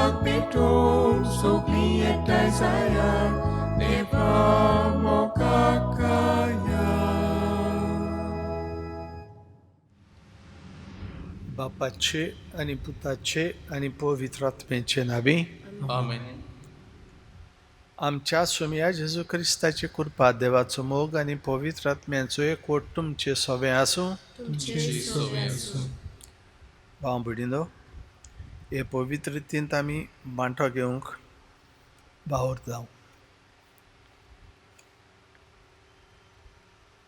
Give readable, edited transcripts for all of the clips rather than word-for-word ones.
Szobrok Petrum, Sokli Etazaya, Deva Mokakaya. बापाचे आणि पुताचे आणि पवित्र आत्म्याचे नावे Amen. आमच्या सुमिया जेजू ख्रिस्ताची कृपा देवाचो मोग आणि पवित्र आत्म्याचो एकवट तुमचे सवे आसूं. तुमचे सोवे असो. भाव भयणीनो, हे पवित्र रितींत आमी बांटो घेवंक वावर जावं.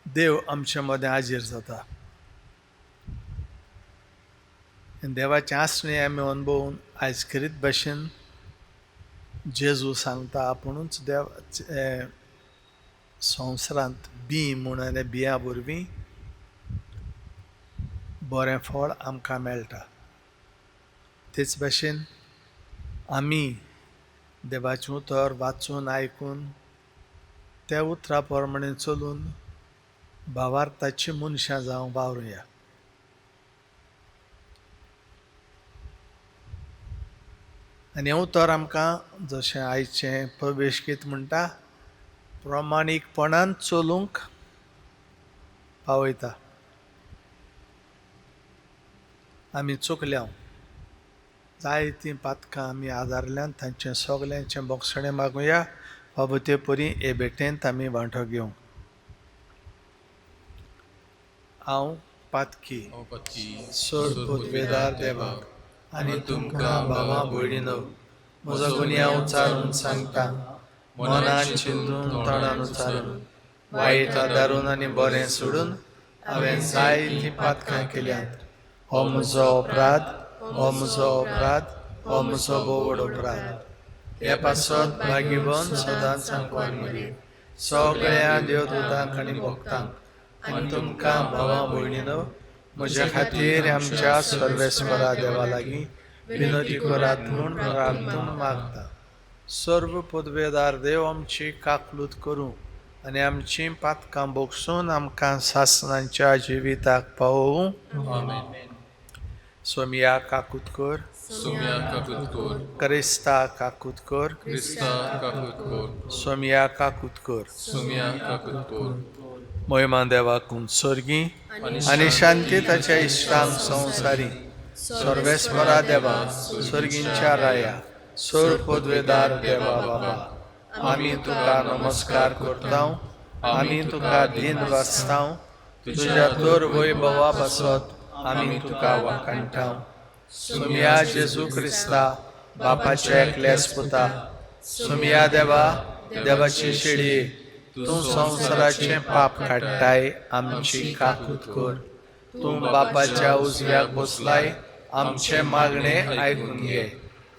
देव आमच्या मदें हाजीर जाता. देवाचें आसणे आमी अनुभवून आयज करीत भाशेन जेजू सांगता आपुणूच देव संवसारांत बी म्हूण आनी बियां वरवीं बरें फळ आमकां मेळटा. तेच भाशेन आमी देवाचें उतर वाचून आयकून त्या उतरा प्रमाणें चलून भावार्थाचीं मनशां जावं वावरुया. आनी हें उतर आमकां जशें आयचें प्रवेश गीत म्हणटा प्रमाणीकपणान चलूंक पावयता. आमी चुकल्या जायतीं पातकां आमी आदारल्यांत तांचें सगल्यांचें बोगसणें मागुया. बाबा ते परी हे भेटेंत आमी वांटो घेवंक. हांव पातकी सोर पदवेदार देवाक आनी तुमकां भावां भयणीनो, म्हजो गुन्यांव उचारून सांगता. मनान चिंतून तोंडान उचारून वायट आदारून आनी बरें सोडून हांवें जायतीं पातकां केल्यांत. हो म्हजो अपराध, हो म्हजो अपराध, हो म्हजो बोवड अपराध. हे पासत भागीबन सदांच सांगपाक मेळ्ळी सगळ्या देवदूतांक आनी भक्तांक आनी तुमकां भावां भयणीनो, म्हज्या खातीर आमच्या सर्वेस्वरा देवा लागीं विनोती करात म्हूण प्रार्थून मागता. सर्व पदवेदार देव आमची काकलूत करूं आनी आमचीं पातकां बोगसून आमकां सासणांच्या जिविताक पावोवं. सोमिया काकूत कर, सोम्या काकूत कर. क्रिस्ता काकूत कर, क्रिस्ता काकूत कर. सोमिया काकूत कर. सोम्या काकूत कर. मोहिमा देवाकून सर्गी आनी शांती ताच्या इश्टांक संवसारी. सर्वेस्वरा देवा, सर्गींच्या राया, सोर पदवेदार देवा बाबा, आमी तुका नमस्कार करता. आमी तुका दिन वाचता. तुज्या तर वैभवा पासत आमी तुका वाखाणटा. सोमिया जेजू क्रिस्ता, बापाच्या एकल्याच पुता, सोमिया देवा, देवाची शेळये, तूं संवसाराचें पाप काडटाय, आमची काकूत कर. तूं बापाच्या उजव्याक बसलाय, आमचें मागणें आयकून घे.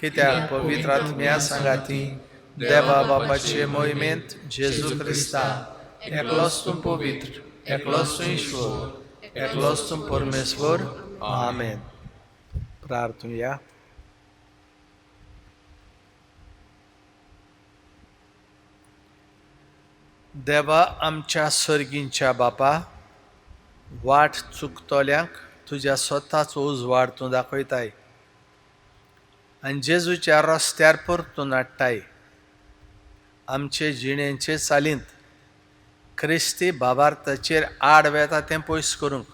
कित्याक पवित्र आत्म्या सांगाती देवा बापाचे मोहिमेंत जेजू क्रिस्ता, एकलोच तूं पवित्र, एकलोच तूं ईश्वर, एकलोच तूं परमेश्वर. आमेन. प्रार्थूया. देवा आमच्या सर्गींच्या बापा, वाट चुकतल्यांक तुज्या स्वताचो उजवाड तूं दाखयताय आनी जेजूच्या रस्त्यार परतून हाडटाय. आमचे जिणेचे चालींत क्रिस्ती भावार्थाचेर आड वेता तें पयस करूंक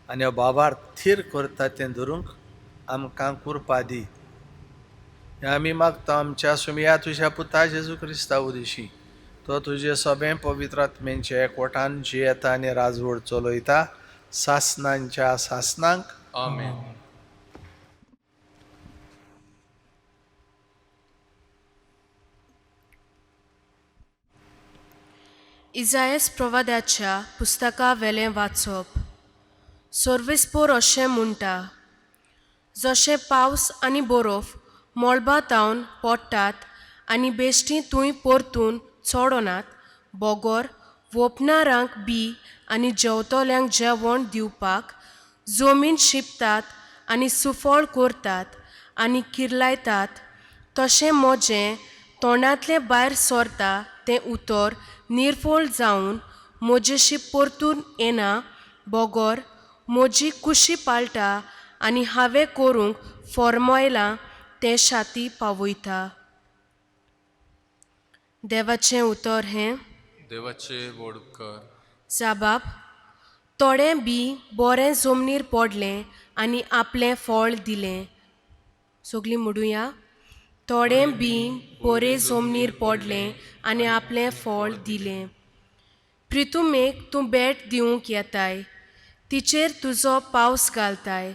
आनी हो भावार्थ थीर करता तें धरूंक आमकां कृपा दी. हें आमी मागता आमच्या सुमिया तुज्या पुता जेजू क्रिस्ता उदेशी. तो तुजे सगळें पवित्र आत्म्याचे एकवटान जियेता आनी राजवड चलयता सासणांच्या सासणांक. आमेन. इजायास प्रवाद्याच्या पुस्तका वेलें वाचप. सर्वेस्पोर अशें म्हणटा, जशें पावस आनी बरोफ मळबांतावन पडटात आनी बेश्टी तुंय परतून चोडनात, बोगोर वोपणारांक बी आनी जेवतल्यांक जेवण दिवपाक जमीन शिंपतात आनी सुफळ करतात आनी किर्लायतात, तशें म्हजें तोंडांतलें भायर सरता तें उतर निर्फळ जावन म्हजेशी परतून येना. बोगोर म्हजी कुशी पाळटा आनी हांवें करूंक फॉर्मयलां ते शाती पावयता. देवाचें उतर हें: देवाचे व्हड उपकार. जाबाब, थोडें बी बरें जमनीर पडलें आनी आपलें फळ दिलें. सगलीं म्हणुया. थोडें बी बरें जमनीर पडलें आनी आपलें फळ दिलें. प्रितुमेक तूं भेट दिवंक येताय, तिचेर तुजो पावस घालताय,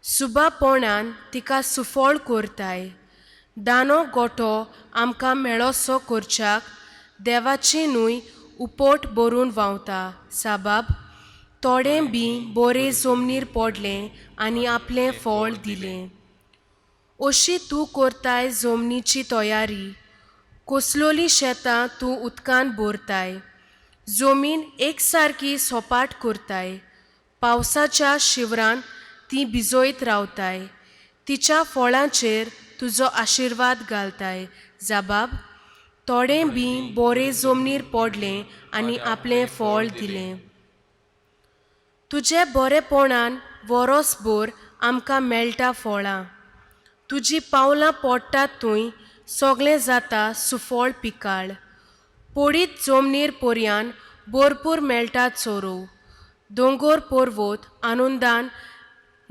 सुबापोणान तिका सुफळ करताय. दानो गोठो आमकां मेळोसो करच्याक देवाची न्हूय उपोट भरून व्हांवता. साबाब, थोडें बी बरें जमनीर पडलें आनी आपलें फळ दिलें. अशी तूं करताय जमनीची तयारी, कसलोली शेतां तूं उदकान भरताय. जमीन एकसारकी सोपाट करताय. पावसाच्या शिवरान ती भिजोयत रावताय. तिच्या फळांचेर तुजो आशिर्वाद घालताय. जाबाब, थोडें बी बरें जमनीर पडलें आनी आपलें फळ दिलें. तुजे बरेपणान वरोसभर आमकां मेळटा फळां. तुजीं पावलां पडटात थंय सगळें जाता सुफळ पिकाळ. पडीत जमनीर पर्यान भरपूर मेळटा चोरो. दोंगर पर्वत आनंदान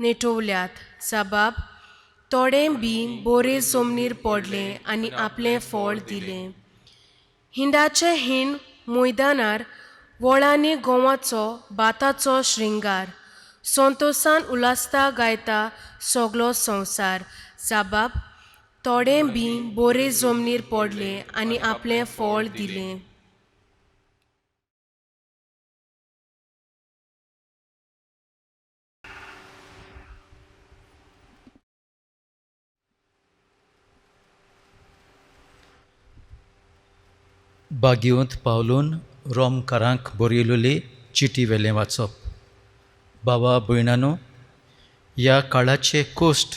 नेटवल्यात. साबाब, थोडें बी बरें जमनीर पडलें आनी आपलें फळ दिलें. हिंडाचें हिंड मैदानार वळांनी गोवाचो बाताचो श्रिंगार. संतोशान उलासता गायता सगलो संवसार. जाबाब, थोडें बी बरें जमनीर पडलें आनी आपलें फळ दिलें. बागयोंत पावलून रोमकारांक बरयलेली चिटी वेलें वाचप. बाबा भयणानो, ह्या काळाचे कोश्ट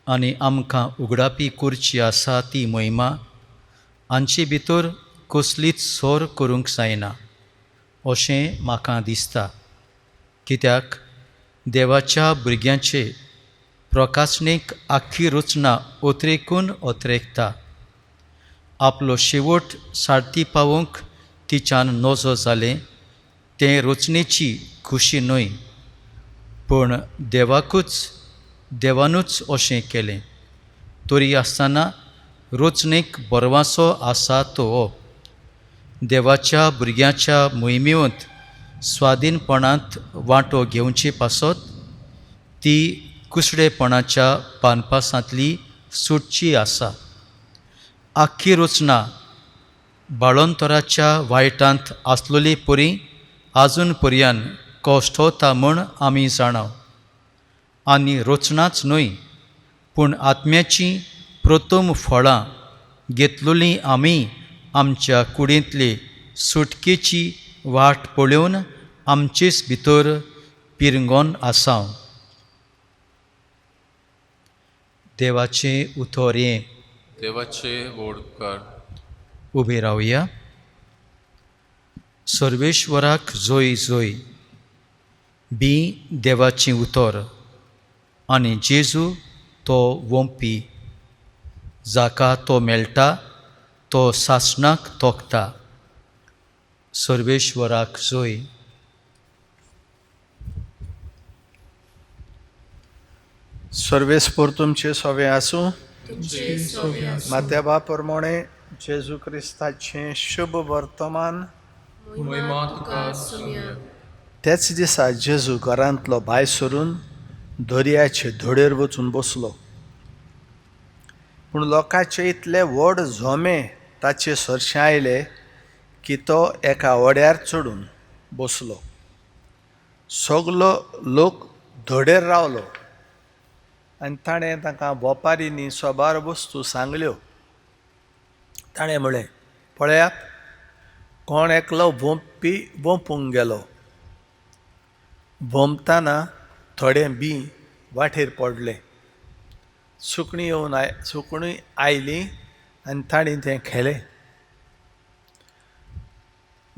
आनी आमकां उगडापी करची आसा ती मोहिमा हांचे भितर कसलीच सोर करूंक जायना अशें म्हाका दिसता. कित्याक देवाच्या भुरग्यांचे प्रकाशणेक आख्खी रचना ओतरेकून ओतरेकता. आपलो शेवट सारती पावोवंक तिच्यान नजो जालें तें रचनेची खुशी न्हय, पूण देवानूच अशें केलें. तरी आसतना रचनेक बरवासो आसा तो हो: देवाच्या भुरग्याच्या मोहिमेंत स्वाधीनपणांत वांटो घेवचे पासत ती कुसडेपणाच्या पानपासांतली सुटची आसा. आख्खी रचना बाळोंतराच्या वायटांत आसलोली परी आजून पर्यान कश्टवता म्हूण आमी जाणाव. आनी रचनाच न्हय, पूण आत्म्याची प्रथम फळां घेतलोली आमी आमच्या कुडींतले सुटकेची वाट पळोवन आमचेच भितर पिरंगोन आसाव. देवाचें उतर हें. देवाचे व्हड उपकार. उबे रावया. सर्वेश्वराक जोय जोय. बी देवाचें उतर आनी जेजू तो वोंपी. जाका तो मेळटा तो सासणाक तोखता. सर्वेश्वराक जोय. सर्वेस्पोर तुमचे सोवे आसूं. माथ्याबा प्रमाणे जेजू क्रिस्ताचें शुभ वर्तमान. महिमा तुका सुमया. त्याच दिसा जेजू घरांतलो भायर सरून दर्याचे धडेर वचून बसलो. पूण लोकांचे इतले व्हड झोमे ताचे सरशें आयले की तो एका ओड्यार चडून बसलो. सगलो लोक धडेर रावलो आनी ताणें तांकां बोपारींनी सोबार वस्तू सांगल्यो. ताणें म्हळें, पळयात, कोण एकलो वोंपूंक गेलो. वोंपतना थोडें बी वाटेर पडलें. सुकणीं आयलीं आनी ताणीं तें खेलें.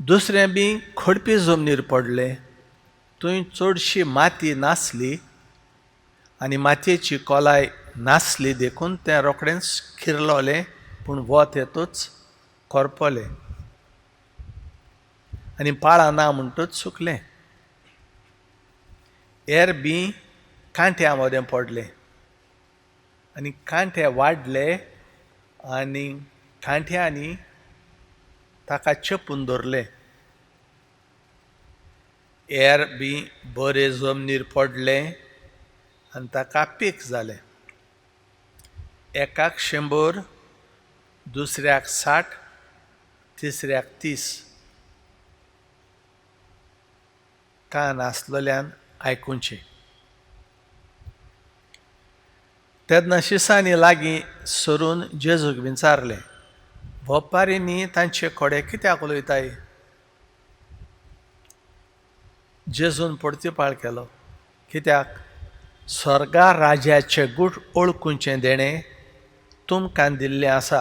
दुसरें बी खडपी जमनीर पडलें. थंय चडशी माती नासली आनी मातयेची कोलाय नासली देखून तें रोखडेंच खिरलोलें पूण वत येतूच करपलें आनी पाळां ना म्हणटूच सुकलें. हेर बी कांट्यां मदें पडलें आनी कांटे वाडले आनी कांट्यांनी ताका चपून धरलें. हेर बी बरे जमनीर पडलें आनी ताका पीक जालें. एकाक 100, दुसऱ्याक 60, तिसऱ्याक 30. कान आसलेल्यान आयकुचें. तेन्ना शिसांनी लागीं सरून जेजूक विचारलें, वेपारींनी तांचे कोडे कित्याक उलयताय? जेजून परतीपाळ केलो, कित्याक स्वर्गा राज्याचें गूट ओळखुचें देणें तुमकां दिल्लें आसा,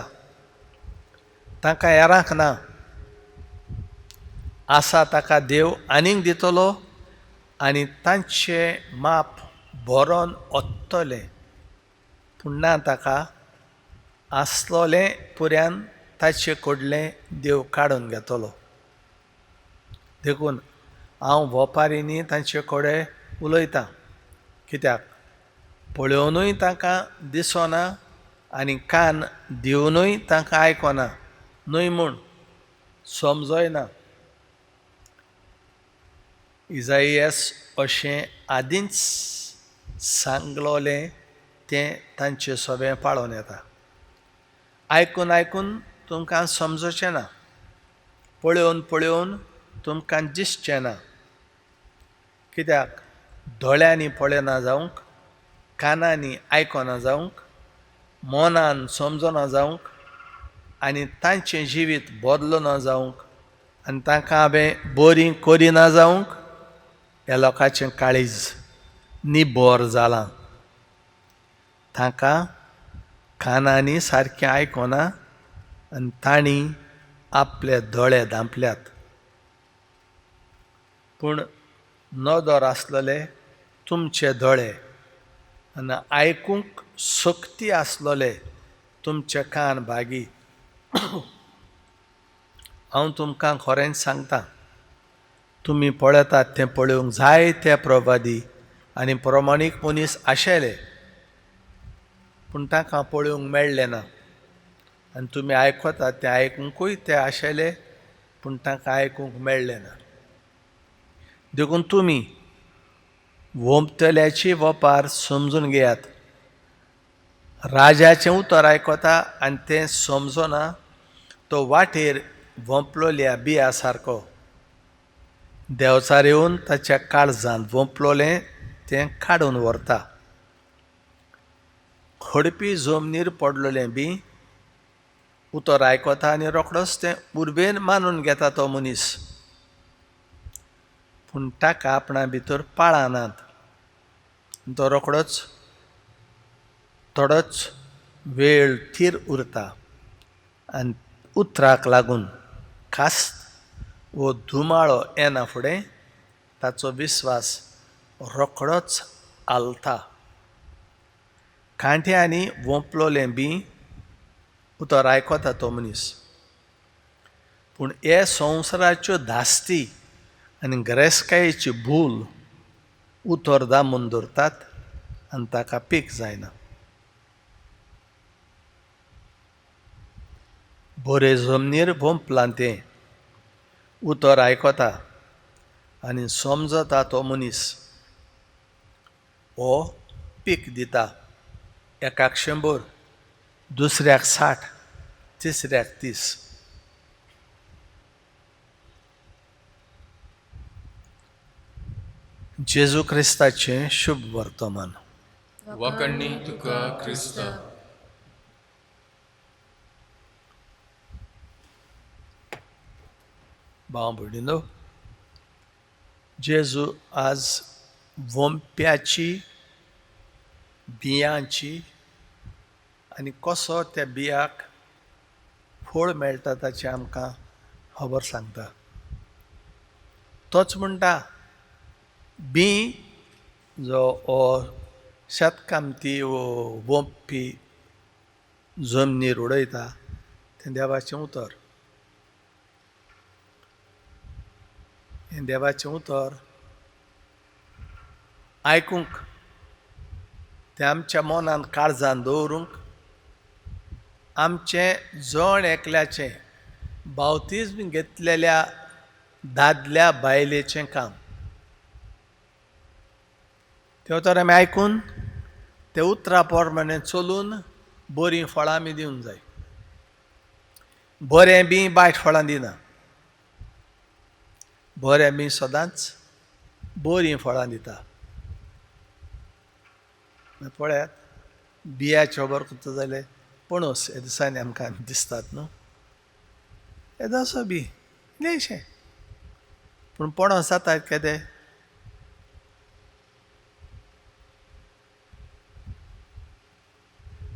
ताका हेरांक ना. आसा ताका देव आनीक दितलो आनी तांचें माप भरोन ओत्तलें, पूण ना ताका आसलोलें पुऱ्यान ताचे कडलें देव काडून घेतलो. देखून हांव वेपारींनी तांचे कोडे उलयतां, कित्याक पळोवनूय तांकां दिसना आनी कान दिवनूय तांकां आयकना, न्हय म्हूण समजयना. इजायास अशें आदींच सांगलोलें तें तांचें सगळें पाळोवन येता. आयकून आयकून तुमकां समजचें ना, पळोवन पळोवन तुमकां दिसचें ना. कित्याक दोळ्यांनी पळयना जावंक, कानांनी आयकना जावंक, मनान समजना जावंक आनी तांचें जिवीत बदलना जावंक आनी तांकां हांवें बरीं करिना जावंक ह्या लोकांचें काळीज निबोर जालां. तांकां कानांनी सारकें आयकना आनी तांणी आपले दोळे धांपल्यात. पूण नदर आसलेले तुमचे दोळे आनी आयकूंक सक्ती आसलोले तुमचे कान भागी. हांव तुमकां खरेंच सांगतां, तुमी पळयतात तें पळोवंक जायते प्रवादी आनी प्रमाणीक मनीस आशिल्ले, पूण तांकां पळोवंक मेळ्ळें ना. आनी तुमी आयकतात तें आयकूंकूय ते आशिल्ले, पूण तांकां आयकूंक मेळ्ळें ना. देखून तुमी वोंपतल्याची वेपार समजून घेयात. राजाचें उतर आयकता आनी तें समजना तो वाटेर वोंपलोल्या बिया सारको. देंवचार येवन ताच्या काळजांत वोंपलोलें तें काडून व्हरता. खडपी जमनीर पडलोलें बी उतर आयकता आनी रोखडोच तें उर्बेन मानून घेता तो मनीस, पूण ताका आपणा भितर पाळां नात. तो रोखडोच थोडोच वेळ थीर उरता आनी उतराक लागून कास्त वो धुमाळो येना फुडें ताचो विस्वास रोखडोच आलता. कांट्यांनी वोंपलोलें बी उतर आयकता तो मनीस, पूण हे संवसाराच्यो धास्ती आनी गिरेस्तकायेची भूल उतर दामून दवरतात आनी ताका पीक जायना. बरे जमनीर वोंपलां तें उतर आयकता आनी समजता तो मनीस, हो पीक दिता. एकाक 100, दुसऱ्याक 60, तिसऱ्याक 30. जेजू क्रिस्ताचें शुभ वर्तमान. वखणी तुका क्रिस्ता. भाव भयणीनो, जेजू आज वोंप्याची, बियांची आनी कसो त्या बियाक फळ मेळटा ताची आमकां खबर सांगता. तोच म्हणटा, बी जो हो शेतकामती वो वोंपी जमनीर उडयता तें देवाचें उतर. हें देवाचें उतर आयकूंक तें आमच्या मनान काळजान दवरूंक आमचें जण एकल्याचें बावतिज्म घेतलेल्या दादल्या बायलेचें काम. तें उतर आमी आयकून तें उतरा पोरमाणें चलून बरीं फळां आमी दिवंक जाय. बरें बी वायट फळां दिना. बरें बी सदांच बरीं फळां दिता. पळयात बियाचें खबर करता जाल्यार पणस ह्या दिसांनी आमकां दिसतात न्हू. येदो असो बी इल्लेशें पूण पणस जातात केदें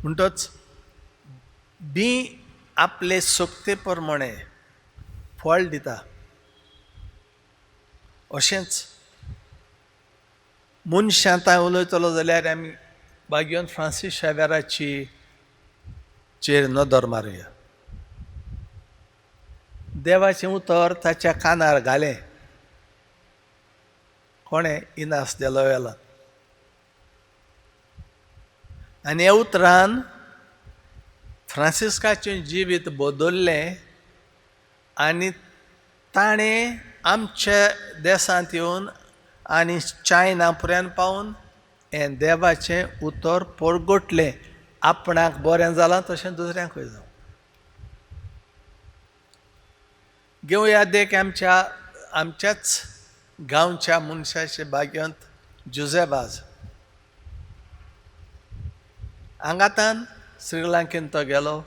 म्हणटच बी आपले सोकते प्रमाणें फळ दिता. अशेंच मनशांताय उलयतलो जाल्यार आमी बागेवन फ्रांसीस शावेराची चेर नदर मारुया. देवाचें उतर ताच्या कानार घालें कोणें इनास दे लोयोला. आनी ह्या उतरान फ्रांसिस्काचें जिवीत बदल्लें आनी ताणें आमच्या देशांत येवन आनी चायना पर्यंत पावून हें देवाचें उतर परगटलें. आपणाक बरें जालां तशें दुसऱ्यांकूय जावं. घेवया देख आमच्याच गांवच्या मनशाचे बागेंत जुजेबाज. हांगातान श्रीलंकेन तो गेलो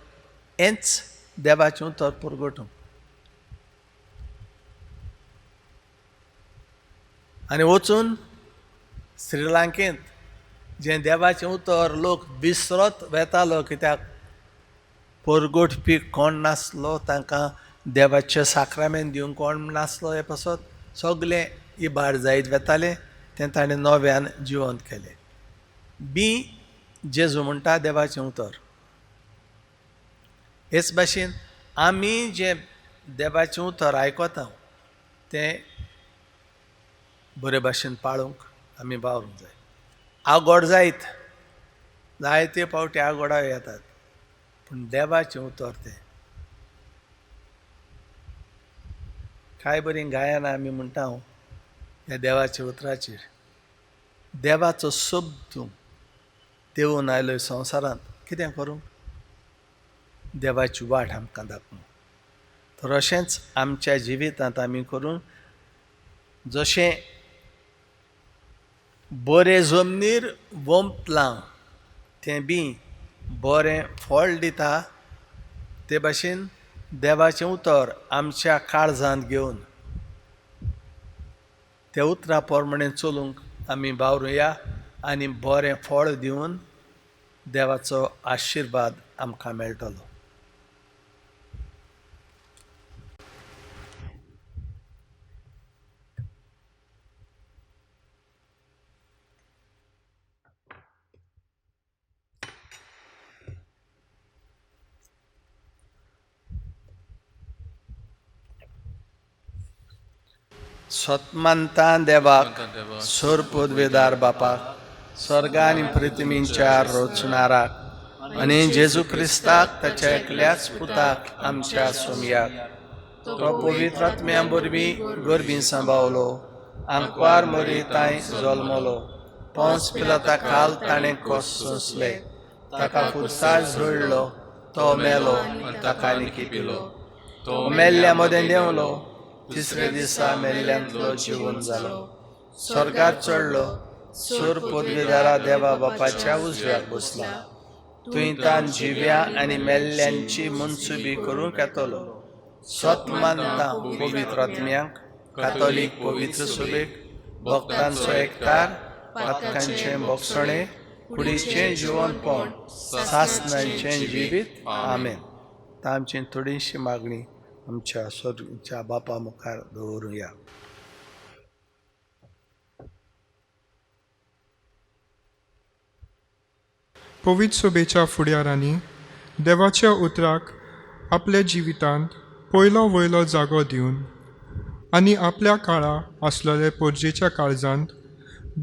हेंच देवाचें उतर परगटूंक. आनी वचून श्रीलंकेंत जें देवाचें उतर लोक विसरत वेतालो कित्याक परगटपी कोण नासलो, तांकां देवाचें साक्रामेंत दिवंक कोण नासलो हे पासत सगळें इबाड जायत वेतालें. तें ताणें नव्यान जिवंत केलें. बी जेजू म्हणटा देवाचें उतर. हेच भाशेन आमी जें देवाचें उतर आयकता तें बरे भाशेन पाळूंक आमी वावरूंक जाय. आगोड जायते फावटी आगोडां येतात पूण देवाचें उतर तें कांय बरीं गायनां आमी म्हणटा ह्या देवाच्या उतराचेर. देवाचो शब्द देवून आयलोय संवसारांत कितें करूंक? देवाची वाट आमकां दाखोवंक. तर अशेंच आमच्या जिवितांत आमी करून जशें बरे जमनीर वंपलां तें बी बरें फळ दिता ते भाशेन देवाचें उतर आमच्या काळजांत घेवन त्या उतरा प्रमाणें चलूंक आमी वावरुया आनी बरें फळ दिवन देवाचो आशिर्वाद आमकां मेळटलो. स्वतमंता देवाक सोरपोदवेदार बापाक स्वर्ग आनी पृथ्वीच्या रचणाराक आनी जेजू क्रिस्ताक ताच्या एकल्याच पुताक आमच्या सोमयाक तो पवित्र आत्म्या वरवीं गर्भीं सांबावलो, आंकवार मरीताय जल्मलो, पोंस पिलाता खाल ताणें कोस सोंसले, ताका कुर्सार झोडलो, तो मेलो ताका आनी पिलो, तो मेल्ल्या मदें देंवलो, तिसरे दिसा मेल्ल्यांतलो जिवन जालो, स्वर्गात चडलो, सूर पदवीदारा देवा बापाच्या उजव्याक बसला, थंय तान जिव्या आनी मेल्ल्यांची मनसुबी करूंक येतलो. स्वतमानता पवित्र आत्म्यांक कातोलीक पवित्र सुबेक भक्तांचो एकठार पातकांचें भोगसणें कुडीचें जिवनपण सासणांचें जिवीत. आमेन. तांची थोडीशी मागणी आमच्या स्वर्गीच्या बापा मुखार दवरुया. पवित्र सभेच्या फुडाऱ्यांनी देवाच्या उतराक आपल्या जिवितांत पयलो वयलो जागो दिवन आनी आपल्या काळा आसलेले पोरजेच्या काळजांत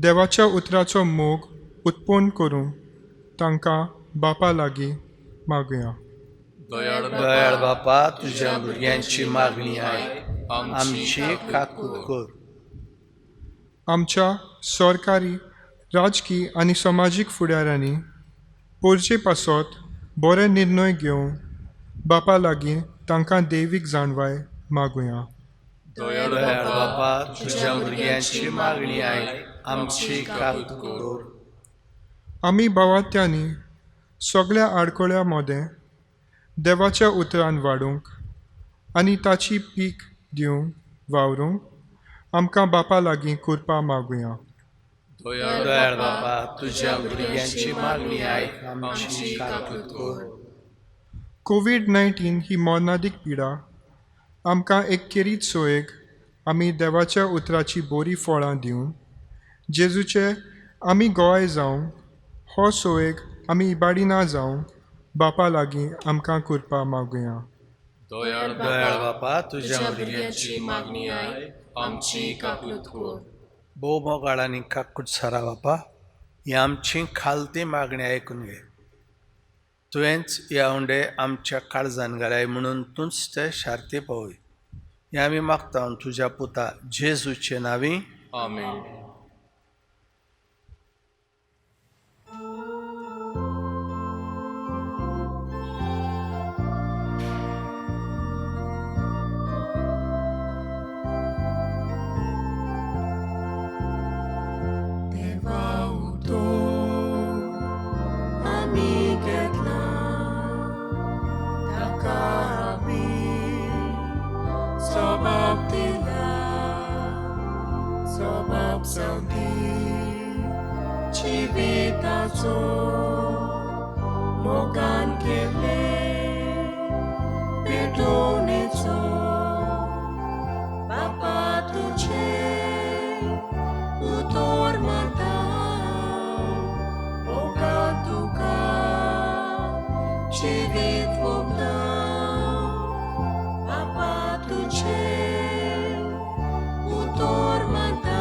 देवाच्या उतराचो मोग उत्पन्न करूंक तांकां बापा लागीं मागुया. दयाळ बापा, तुझ्या भुरग्यांची मागणी आहे, आमची काकूट कर. आमच्या सरकारी राजकीय आनी समाजीक फुडाऱ्यांनी पोरजे पासत बरे निर्णय घेवंक बापा लागीं तांकां दैवीक जाणवाय मागुया. दयाळ बापा, तुझ्या भुरग्यांची मागणी आहे, आमची काकूट कर. आमी भावात्यांनी सगळ्या आडकोळ्या मदें देवाच्या उतरान वाडूंक आनी ताची पीक दिवंक वावरूंक आमकां बापा लागीं कृपा मागुया. दयाळ बापा, तुझ्या भुरग्यांची मागणी आहे, आमची काकूट कर. कोविड-19 ही मर्नादीक पिडा आमकां एकेरीत सोयेक आमी देवाच्या उतराची बरी फळां दिवन जेजूचे आमी गोवाय जावंक हो सोयेक आमी इबाडिना जावंक बापा लागीं आमकां कृपा मागुया. दयाळ बापा, तुझ्या भुरग्यांची मागणी आहे, आमची काकूट कर. भोव मोगाळ आनी काकूट सारा बापा, ही आमची खालती मागणी आयकून घे. तुवेंच ह्या उंडे आमच्या काळजान घालाय म्हणून तूंच ते शार्ती पळय. हें आमी मागता तुज्या पुता जेजूचे नांवी. आमेन. Civitazo mogan kele pedonezo Papa tuce utor mata mogan tuka civit vogda Papa tuce utor mata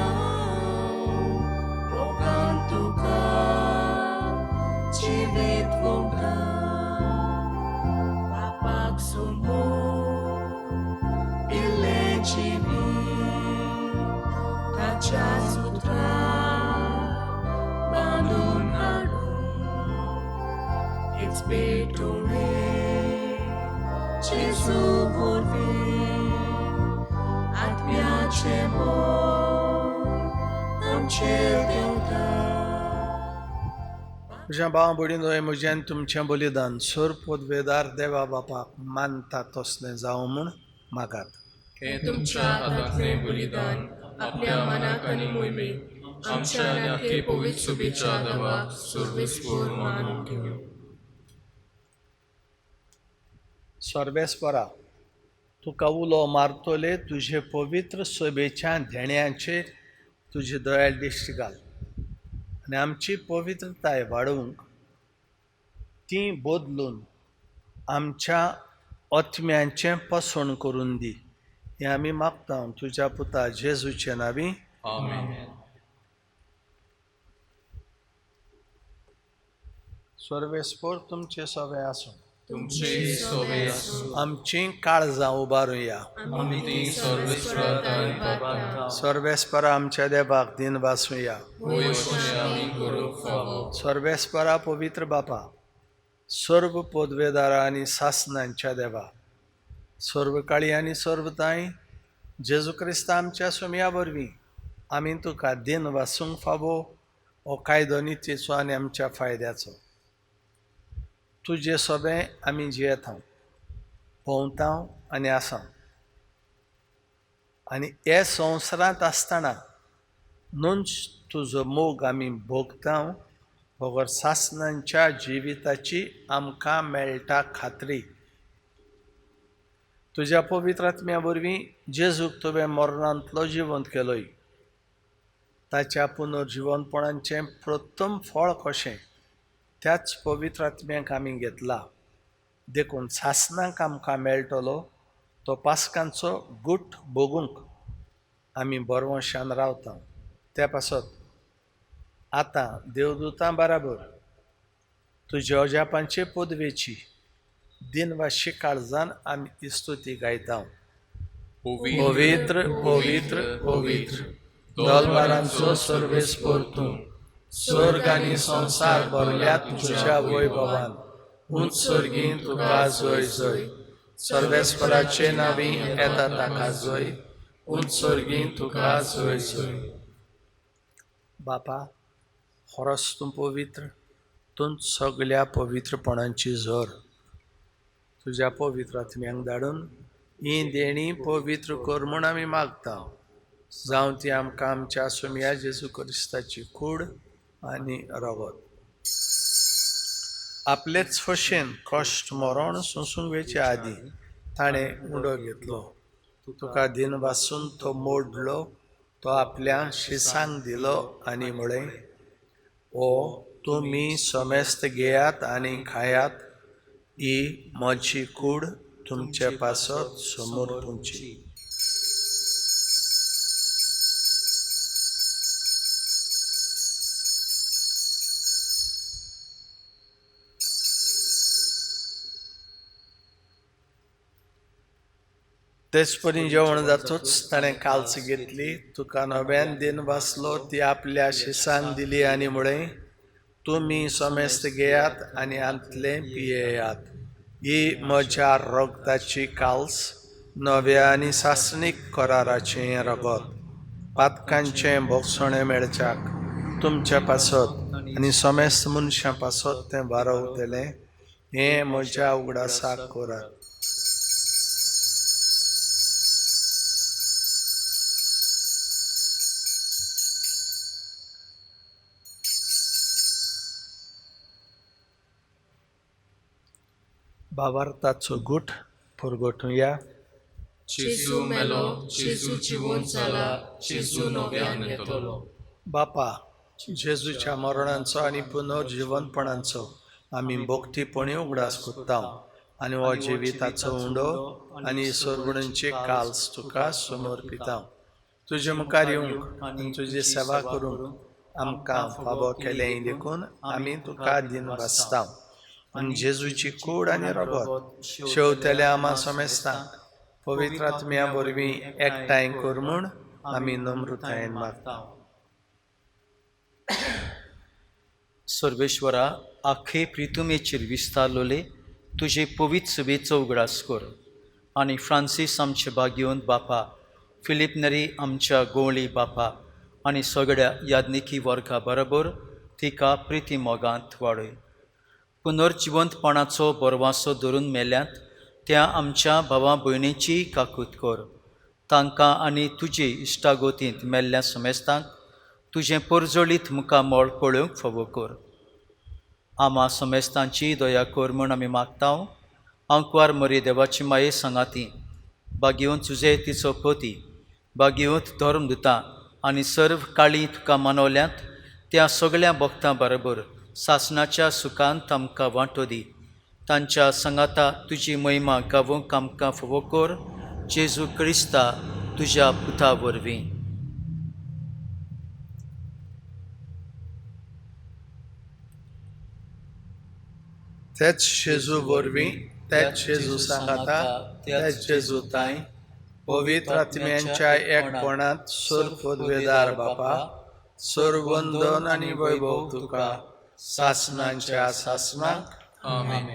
Civit vogda Papak sumbo Ile civi Tacia sutra Bandun adun It's betore Gesù vorvi At piace mor Am cel deodar तुझ्या भावा भयणीनो, हे म्हज्यान तुमचें बलिदान सोर पोदवेदार देवा बापाक मानता तसलें जावं म्हूण मागात. हे तुमच्या हातांतले बलिदान आपल्या मनाक आनी मोहिमेक आमच्या आनी आख्खे पवित्र सभेच्या देवाक सर्वेस्पर मानून घेवं. सर्वेस्परा, तुका उलो मारतले तुजे पवित्र सभेच्या धेण्याचेर तुजी दयाळ दिश्टी घाल आनी आमची पवित्रताय वाडोवंक ती बदलून आमच्या आत्म्यांचें पसण करून दी. हें आमी मागता तुज्या पुता जेजूचे नांवी. आमेन. सर्वेस्पर तुमचे सवे आसूं. तुमचे सोवे आसूं. आमची काळजां उबारुया. आमी ती सर्वेस्परांत पावता. सर्वेस्परा आमच्या देवाक दिन वासूया. होय अशें आमी करूंक फावो. सर्वेस्परा पवित्र बापा, सर्व पदवेदारा आनी सासणांच्या देवा, सर्व काळी आनी सर्वताय जेजू क्रिस्त आमच्या सुमया वरवीं आमी तुका दिन वासूंक फावो हो कायदो नितीचो आनी आमच्या फायद्याचो. तुजे सोबे आमी जियेता, भोंवता आनी आसा आनी हे संवसारांत आसतना नुंच तुजो मोग आमी भोगता बगर सासणांच्या जिविताची आमकां मेळटा खात्री. तुज्या पवित्र आत्म्या वरवीं जेजूक तुवें मरणांतलो जिवंत केलोय. ताच्या पुनर्जिवनपणाचें प्रथम फळ कशें त्याच पवित्र आत्म्याक आमी घेतला देखून सासणांक आमकां मेळटलो तो पास्कांचो गूट भोगूंक आमी बरवंशान रावता. त्या पासत आतां देवदूतां बराबर तुज्या अजापांचे पदवेची दिनवाशी काळजान आमी इस्तुती गायता. पवित्र पवित्र पवित्र दलबारांचो सर्वेस्पर तूं, स्वर्ग आनी संसार भरल्यात तुज्या वैभवान. उंच सर्गीन तुका जय जय, सर्वेस्पराचे नांवी येता ताका जय. उंच सर्गीन तुका जय जय. बापा, खरोच तूं पवित्र, तूं सगळ्या पवित्रपणांची झर. तुज्या पवित्र आत्म्यांक धाडून ही देणी पवित्र कर म्हूण आमी मागता. जावं ती आमकां आमच्या सुम्या जेजू क्रिस्ताची कूड आनी रगत. आपलेच फशेन कश्ट मरण सोंसूंक वेचे आदी ताणें उडो घेतलो. तुका दिन वासून तो मोडलो, तो आपल्या शिसांक दिलो आनी म्हळें, ओ तुमी समेस्त घेयात आनी खायात, ही म्हजी कूड तुमचे पासत समोर तुमची. तेचपरी जेवण जातूच ताणें काल्स घेतली, तुका नव्यान दिन वाचलो, ती आपल्या शिसांक दिली आनी म्हळें, तुमी समेस्त घेयात आनी आंतले पियेयात. ही म्हज्या रगताची काल्स, नव्या आनी सासणीक कराराचें रगत. पातकांचें भोगसणें मेळच्याक तुमच्या पासत आनी समेस्त मनशां पासत तें वारवतलें. हें म्हज्या उगडासाक करात. भावार्थाचो गूट परगटुया. जेजू मेलो, जेजू जिवंत जाला, जेजू नव्यान येतलो. बापा, जेजूच्या मरणांचो आनी पुनर्जिवनपणांचो आमी भोगतीपणी उगडास कोत्ता आनी हो जिविताचो उंडो आनी सोरगुणांचे काल्स तुका समर्पिता. तुजे मुखार येवंक आनी तुजी सेवा करूंक आमकां फावो केलें देखून आमी तुका दिन वाचता. आनी जेजूची कूड आनी रगत शेवतल्या आमा समेस्तांक पवित्र आत्म्या वरवीं एकठांय कर म्हूण आमी नम्रतायेन मागता. सर्वेश्वरा, आखे प्रितुमेचेर विस्तारलोले तुजे पवित्र सभेचो उगडास कर आनी फ्रांसीस आमचे बागेवन बापा, फिलीप नरी आमच्या गोवळी बापा आनी सगळ्या याज्ञिकी वर्गा बरोबर तिका प्रिती मोगांत वाडय. पुनर्जिवंतपणाचो बरवासो धरून मेल्यांत त्या आमच्या भावा भयणीची काकूत कर. तांकां आनी तुजे इश्टागोतींत मेल्ल्या समेस्तांक तुजें परजळीत मुखामोळ पळोवंक फावो कर. आमा समेस्तांची दया कर म्हूण आमी मागता. अंकवार मरी देवाची माये सांगाती, बागेवन तुजे तिचो पती, बागेवंत धर्मदुतां आनी सर्व काळी तुका मानवल्यांत त्या सगळ्या भक्तां बरोबर सासणाच्या सुखांत आमकां वांटो दी. तांच्या सांगाता तुजी महिमा गावूंक आमकां फावो कर. जेजू क्रिस्ता तुज्या पुता वरवीं. तेच जेजू वरवीं, तेच जेजू सांगाता, तेच जेजू ताई, पवित्र आत्म्यांच्या एकपणांत सोर पदवेदार बापा, सर्व वंदन आनी वैभव तुका सासणांच्या सासणाक. आमेन.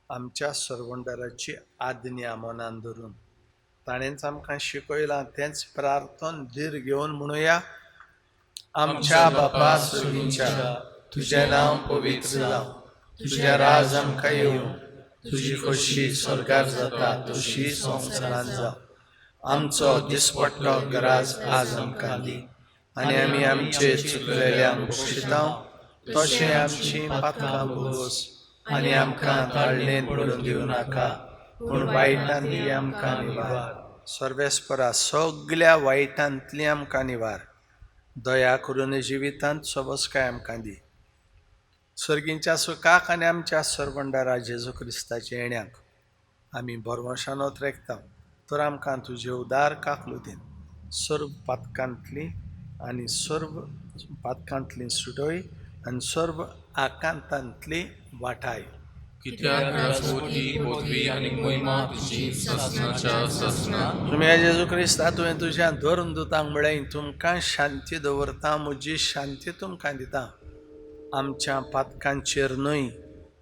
आमच्या सर्वंडाराची आज्ञा मनान धरून ताणेंच आमकां शिकयलां तेंच प्रार्थन धीर घेवन म्हणुया. आमच्या बापा सुर्गीच्या, तुजें नांव पवित्र जावं, तुजें राज आमकां येवं, तुजी खोशी स्वर्गार जाता तशी संवसारांत जावं. आमचो दिसपट्टो गराज आज आमकां दी आनी आमी आमचे चुकलेल्यांक बक्षिता तशें आमची पातकां भोगोस आनी आमकां ताळणेंत पडून दिवं नाका, पूण वायटांतली आमकां निवार. सर्वेस्परा सगळ्या वायटांतली आमकां निवार. दया करून जिवितांत सबसकाय आमकां दी. सर्गींच्या सुखाक आनी आमच्या सरगोंडारा जेजू क्रिस्ताच्या येण्याक आमी बरवशानोत रेखता तर आमकां तुजे उदार काकलुतीन सर्व पातकांतली आनी सर्व पातकांतली सुटोय आनी सर्व आकांतांतली वाटाय. कित्याक राजवटी पदवी आनी महिमा तुजी ससनाच्या ससना. तुमी जेजू क्रिस्ता तुवें तुज्या धरून दुतांक म्हळें तुमकां शांती दवरता म्हजी शांती तुमकां दिता. आमच्या पातकांचेर न्हय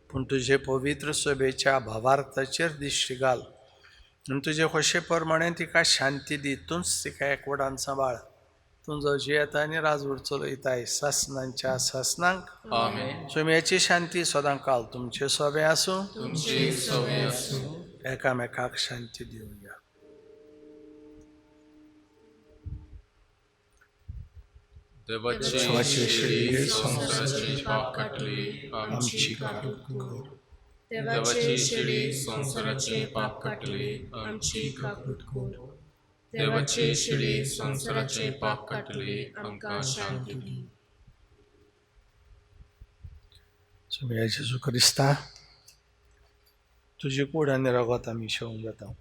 पूण तुजे पवित्र सभेच्या भावार्थाचेर दिश्टी घाल आनी तुजे खोशे प्रमाणे तिका शांती दी. तूंच तिका एकवटान सांबाळ. तुजो जियेता आनी राजवट चलयताय ससनांच्या ससनांक. आमेन. सुम्याची शांती सदां काल तुमचे सोबे आसूं. तुमचे सवे आसूं. एकामेकाक शांती दिवया. देवाचे शिडी संसाराची पाप काटली आमची काकूट कर. देवाचे शिडी संसाराचे पाप काटली आमची काकूट कर. देवाचे शिडी संसाराचे पाप काटली आमकां शांती दी. सुम्या जेजू क्रिस्ता तुजी कूड आनी रगत आमी शेवंक जाता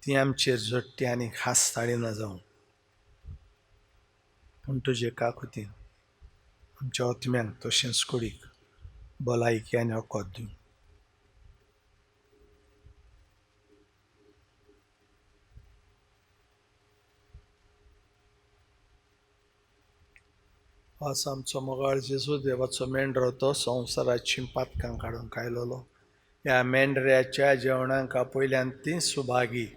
ती आमचेर झडटी आनी खास ताळी न जावं पूण तुजे काकुतीन आमच्या आत्म्यांक तशेंच कुडीक भलायकी आनी वखद दी. आज आमचो मोगाळ जेजू देवाचो मेंढरो तो संवसाराची पातकां काडूंक आयलोलो. ह्या मेंढऱ्याच्या जेवणाक पयल्यान ती सुभागी.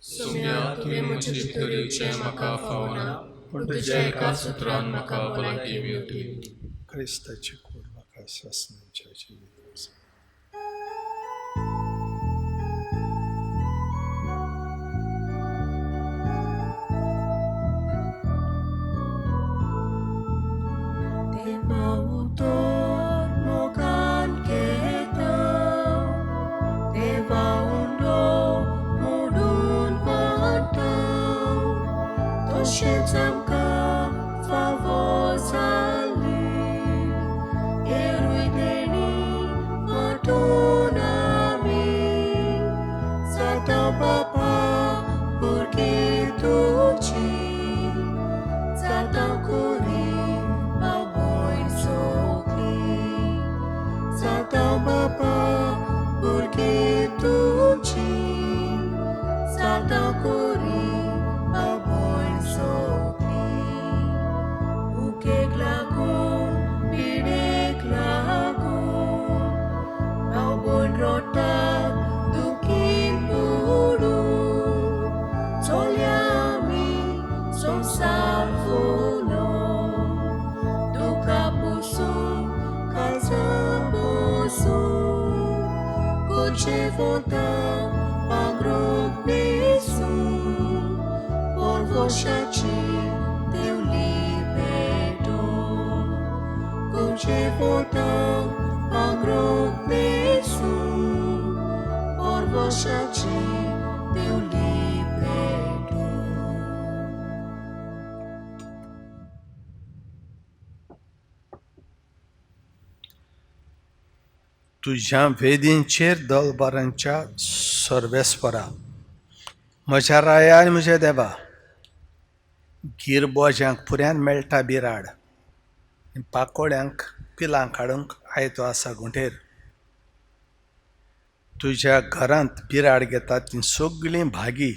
सुम्या तुवें म्हजे भितरीचे म्हाका फावना पूण तुज्या एका सुत्रान म्हाका भलायकी मेळटली. क्रिस्ताची कूड म्हाका ससनांच्या जिवितांत. Autor mogan ketau, Deva undo mudun patau, Toshe zamka favosali, Eruideni matunami, Sata papa porque tuci, Sata kuri. Satão Bapa, porque tu te Satão Curi, Baboy Sokli, o que glagum, pide glagum, Baboy Rota, do Kimpuru, Soliami, som salvo, do Capusum, Kuce volta agrobnisu por voșaci teu liberto. Kuce volta agrobnisu por voșaci teu liberto. तुझ्या वेदींचेर दलबारांच्या सर्वेस्परा म्हज्या राया आनी म्हज्या देवा गिरबोज्यांक पुऱ्यान मेळटा बिराड पाकोड्यांक पिलां काडूंक आयतो आसा गुंठेर. तुज्या घरांत बिराड घेता ती सगळीं भागी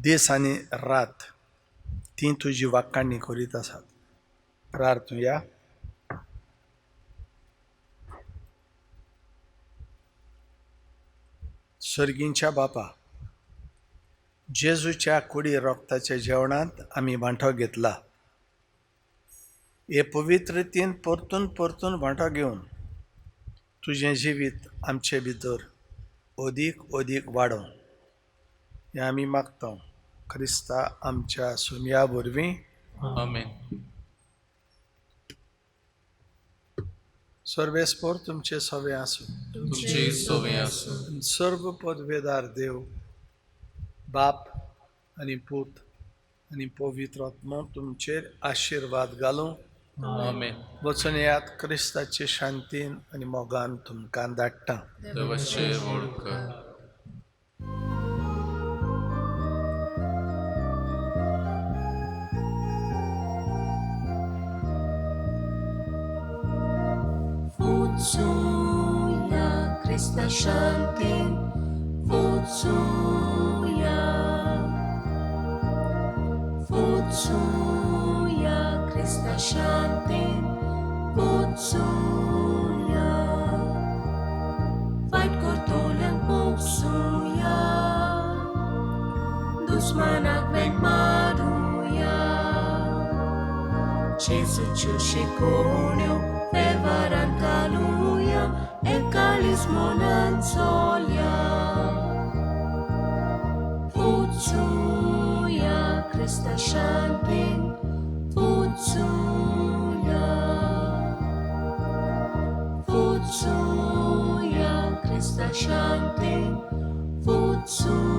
दीस आनी रात ती तुजी वाखाणणी करीत आसात. प्रार्थुया. सर्गींच्या बापा जेजूच्या कुडी रोगताच्या जेवणांत आमी वांटो घेतला. हे पवित्रतेन परतून परतून वांटो घेवन तुजें जिवीत आमचे भितर अदीक अदीक वाडोवं हें आमी मागता क्रिस्ता आमच्या सुमया वरवीं. आमेन. सर्वेस्पर तुमचे सवे आसूं. तुमचे सवे आसूं. सर्व पदवेदार देव बाप आनी पूत आनी पवित्र आत्मा तुमचेर आशिर्वाद घालूं. आमेन. वचून येयात क्रिस्ताची शांतीन आनी मोगान तुमकां धाडटा. देवाचे व्हड कर. Wódcuja Chrysta Shantin, wódcuja. Wódcuja Chrysta Shantin, wódcuja. Fight kortolang puksuya, dusmanak megmaruja. Jesu ciushikonyo, fevaran kaluja, ekalismonan solja. Wódcuja Chrysta Shantin, wódcuja. Wódcuja Chrysta Shantin, wódcuja.